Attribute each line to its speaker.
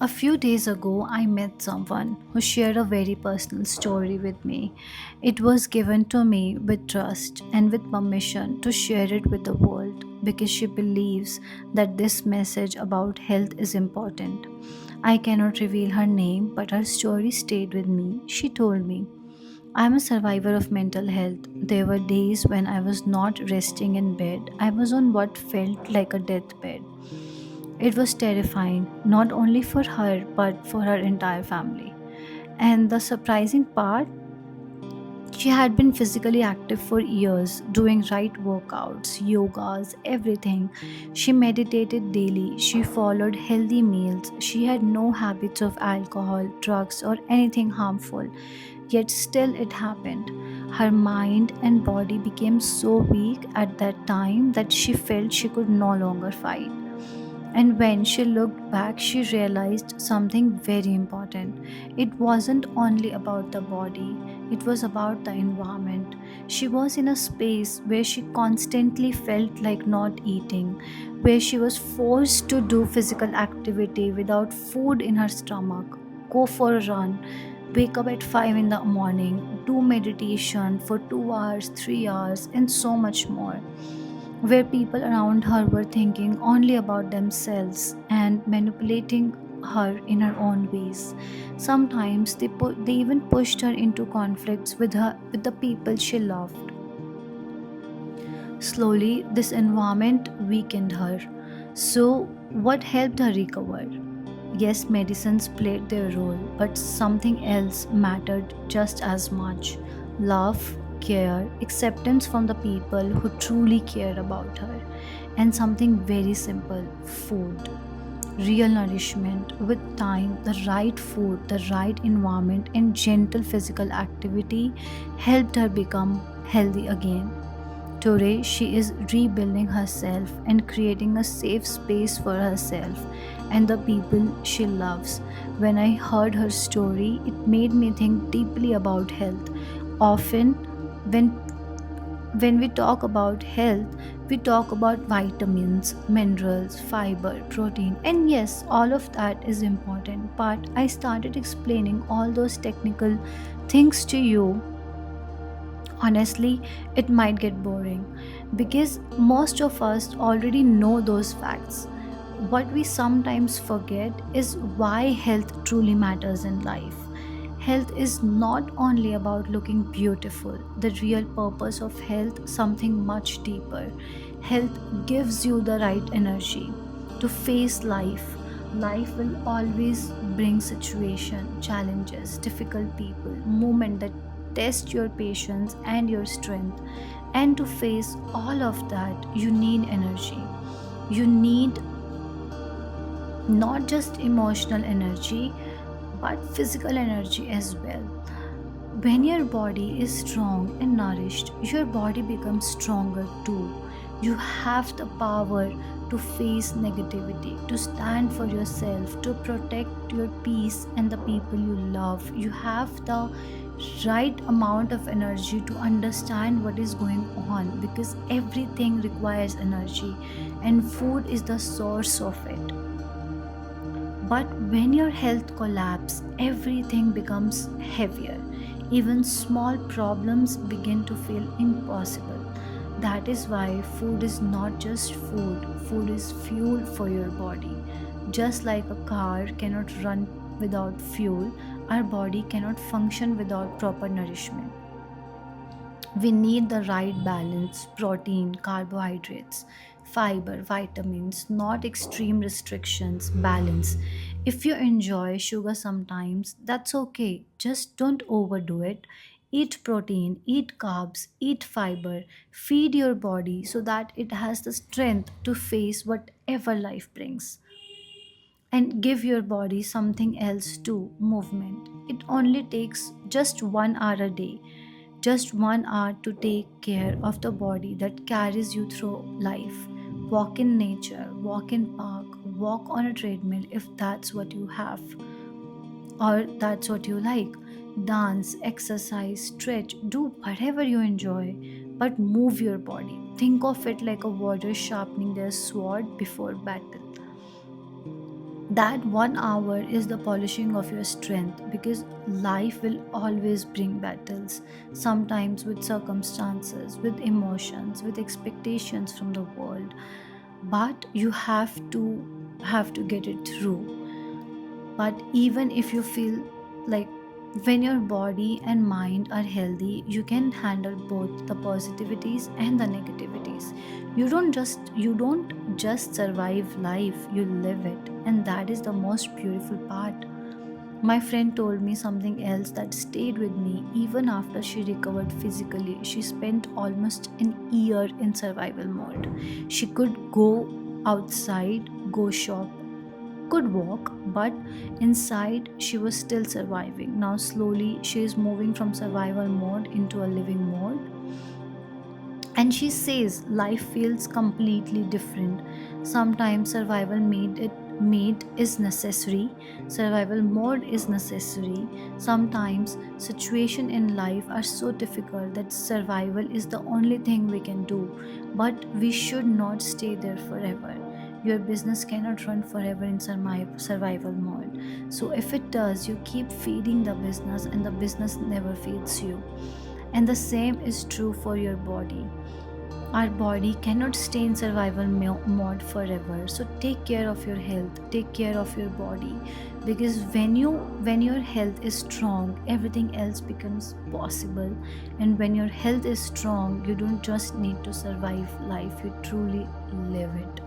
Speaker 1: A few days ago, I met someone who shared a very personal story with me. It was given to me with trust and with permission to share it with the world because she believes that this message about health is important. I cannot reveal her name, but her story stayed with me. She told me, I'm a survivor of mental health. There were days when I was not resting in bed. I was on what felt like a deathbed. It was terrifying, not only for her, but for her entire family. And the surprising part, she had been physically active for years, doing right workouts, yogas, everything. She meditated daily, she followed healthy meals, she had no habits of alcohol, drugs, or anything harmful. Yet still it happened. Her mind and body became so weak at that time that she felt she could no longer fight. And when she looked back, she realized something very important. It wasn't only about the body, it was about the environment. She was in a space where she constantly felt like not eating, where she was forced to do physical activity without food in her stomach, go for a run, wake up at 5 in the morning, do meditation for 2 hours, 3 hours, and so much more, where people around her were thinking only about themselves and manipulating her in her own ways. Sometimes they even pushed her into conflicts with the people she loved. Slowly, this environment weakened her. So, what helped her recover? Yes, medicines played their role, but something else mattered just as much: love, care, acceptance from the people who truly cared about her, and something very simple: food. Real nourishment with time, the right food, the right environment, and gentle physical activity helped her become healthy again. Today, she is rebuilding herself and creating a safe space for herself and the people she loves. When I heard her story, it made me think deeply about health. Often, when when we talk about health, we talk about vitamins, minerals, fiber, protein, and yes, all of that is important. But I started explaining all those technical things to you. Honestly, it might get boring because most of us already know those facts. What we sometimes forget is why health truly matters in life. Health is not only about looking beautiful, the real purpose of health something much deeper. Health gives you the right energy to face life. Life will always bring situation, challenges, difficult people, moment that test your patience and your strength. And to face all of that, you need energy. You need not just emotional energy, but physical energy as well. When your body is strong and nourished, your body becomes stronger too. You have the power to face negativity, to stand for yourself, to protect your peace and the people you love. You have the right amount of energy to understand what is going on because everything requires energy and food is the source of it. But when your health collapses, everything becomes heavier. Even small problems begin to feel impossible. That is why food is not just food, food is fuel for your body. Just like a car cannot run without fuel, our body cannot function without proper nourishment. We need the right balance: protein, carbohydrates, fiber, vitamins, not extreme restrictions, balance. If you enjoy sugar sometimes, that's okay. Just don't overdo it. Eat protein, eat carbs, eat fiber, feed your body so that it has the strength to face whatever life brings. And give your body something else too: movement. It only takes just 1 hour a day, just 1 hour to take care of the body that carries you through life. Walk in nature, walk in park, walk on a treadmill if that's what you have or that's what you like. Dance, exercise, stretch, do whatever you enjoy, but move your body. Think of it like a warrior sharpening their sword before battle. That 1 hour is the polishing of your strength, because life will always bring battles, sometimes with circumstances, with emotions, with expectations from the world. But you have to get it through. But even if you feel like, when your body and mind are healthy, you can handle both the positivities and the negativities. You don't just survive life, you live it, and that is the most beautiful part. My friend told me something else that stayed with me even after she recovered physically. She spent almost an year in survival mode. She could go outside, go shop, could walk, but inside she was still surviving. Now, slowly, she is moving from survival mode into a living mode. And she says life feels completely different. Sometimes survival made is necessary. Survival mode is necessary. Sometimes situation in life are so difficult that survival is the only thing we can do. But we should not stay there forever. Your business cannot run forever in survival mode. So if it does, you keep feeding the business and the business never feeds you. And the same is true for your body. Our body cannot stay in survival mode forever. So take care of your health, take care of your body, because when your health is strong, everything else becomes possible. And when your health is strong, you don't just need to survive life, you truly live it.